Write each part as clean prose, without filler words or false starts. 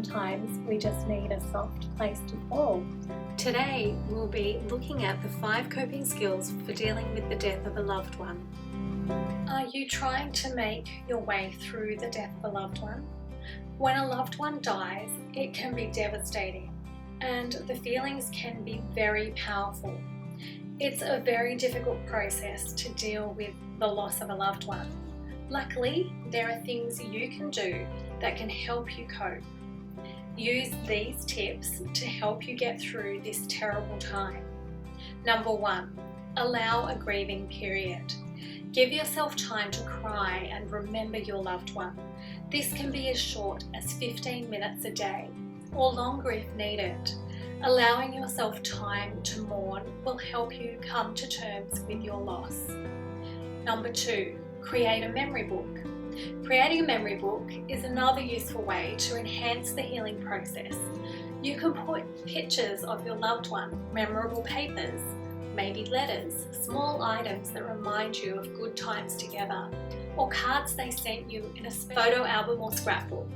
sometimes we just need a soft place to fall. Today we'll be looking at the 5 coping skills for dealing with the death of a loved one. Are you trying to make your way through the death of a loved one? When a loved one dies, it can be devastating, and the feelings can be very powerful. It's a very difficult process to deal with the loss of a loved one. Luckily, there are things you can do that can help you cope. Use these tips to help you get through this terrible time. Number 1, allow a grieving period. Give yourself time to cry and remember your loved one. This can be as short as 15 minutes a day, or longer if needed. Allowing yourself time to mourn will help you come to terms with your loss. Number 2, create a memory book. Creating a memory book is another useful way to enhance the healing process. You can put pictures of your loved one, memorable papers, maybe letters, small items that remind you of good times together, or cards they sent you in a photo album or scrapbook.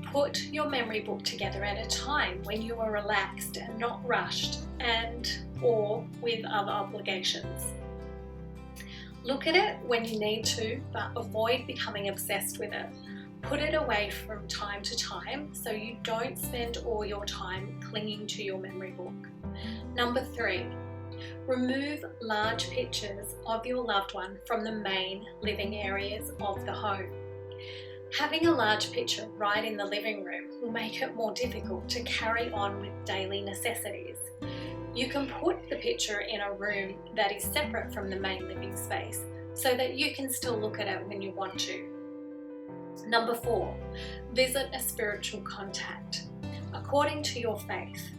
Put your memory book together at a time when you are relaxed and not rushed or with other obligations. Look at it when you need to, but avoid becoming obsessed with it. Put it away from time to time so you don't spend all your time clinging to your memory book. Number 3, remove large pictures of your loved one from the main living areas of the home. Having a large picture right in the living room will make it more difficult to carry on with daily necessities. You can put the picture in a room that is separate from the main living space so that you can still look at it when you want to. Number 4, visit a spiritual contact. According to your faith,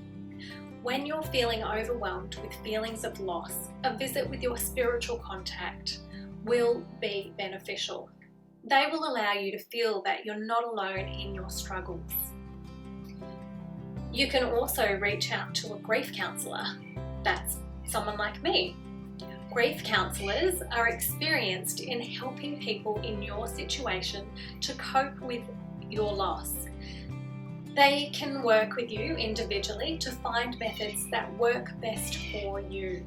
when you're feeling overwhelmed with feelings of loss, a visit with your spiritual contact will be beneficial. They will allow you to feel that you're not alone in your struggles. You can also reach out to a grief counsellor. That's someone like me. Grief counsellors are experienced in helping people in your situation to cope with your loss. They can work with you individually to find methods that work best for you.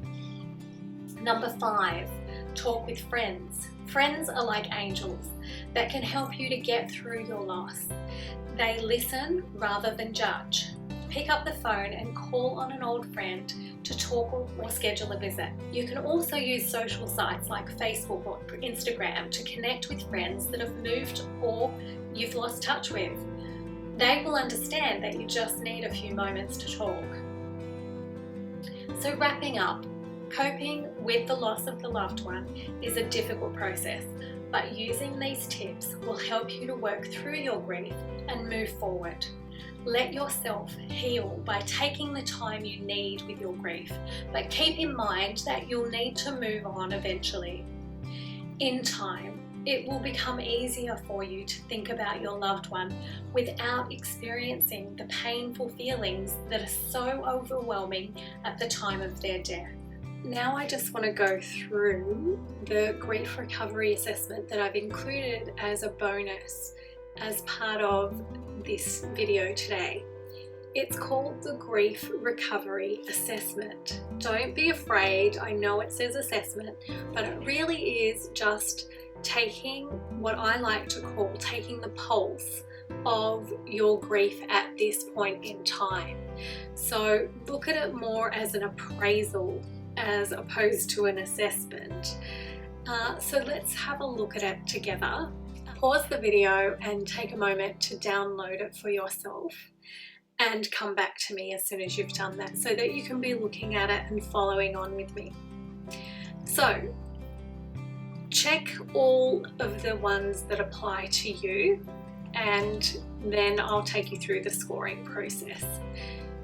Number 5, talk with friends. Friends are like angels that can help you to get through your loss. They listen rather than judge. Pick up the phone and call on an old friend to talk or schedule a visit. You can also use social sites like Facebook or Instagram to connect with friends that have moved or you've lost touch with. They will understand that you just need a few moments to talk. So wrapping up, coping with the loss of the loved one is a difficult process, but using these tips will help you to work through your grief and move forward. Let yourself heal by taking the time you need with your grief, but keep in mind that you'll need to move on eventually. In time, it will become easier for you to think about your loved one without experiencing the painful feelings that are so overwhelming at the time of their death. Now I just want to go through the grief recovery assessment that I've included as a bonus as part of this video today. It's called the Grief Recovery Assessment. Don't be afraid, I know it says assessment, but it really is just taking what I like to call taking the pulse of your grief at this point in time. So look at it more as an appraisal as opposed to an assessment. So let's have a look at it together. Pause the video and take a moment to download it for yourself and come back to me as soon as you've done that so that you can be looking at it and following on with me. So check all of the ones that apply to you and then I'll take you through the scoring process.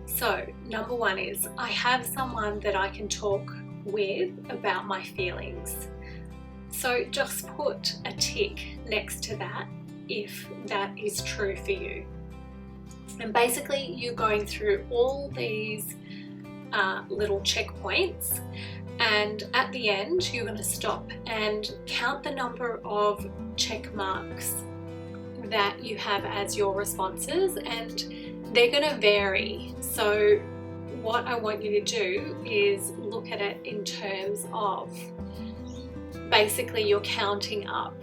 So number 1 is I have someone that I can talk with about my feelings. So just put a tick next to that if that is true for you. And basically you're going through all these little checkpoints, and at the end you're going to stop and count the number of check marks that you have as your responses, and they're going to vary. So what I want you to do is look at it in terms of basically you're counting up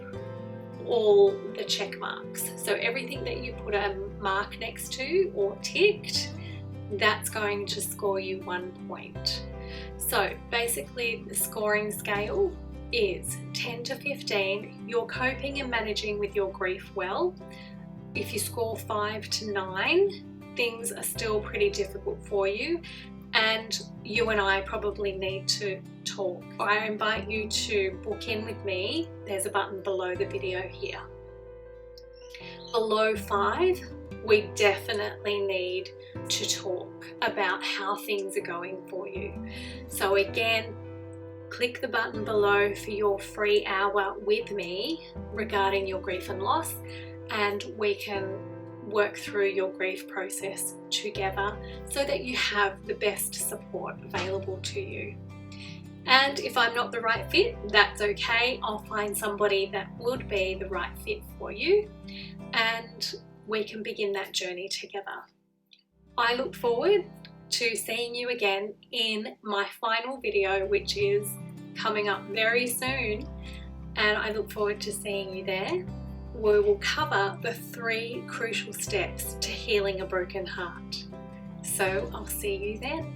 all the check marks. So everything that you put a mark next to or ticked, that's going to score you 1 point. So basically the scoring scale is 10 to 15. You're coping and managing with your grief well. If you score 5 to 9, things are still pretty difficult for you, and you and I probably need to talk. I invite you to book in with me. There's a button below the video here. Below 5, we definitely need to talk about how things are going for you. So again, click the button below for your free hour with me regarding your grief and loss, and we can work through your grief process together so that you have the best support available to you. And if I'm not the right fit, that's okay. I'll find somebody that would be the right fit for you, and we can begin that journey together. I look forward to seeing you again in my final video, which is coming up very soon, and I look forward to seeing you there. We will cover the 3 crucial steps to healing a broken heart. So I'll see you then.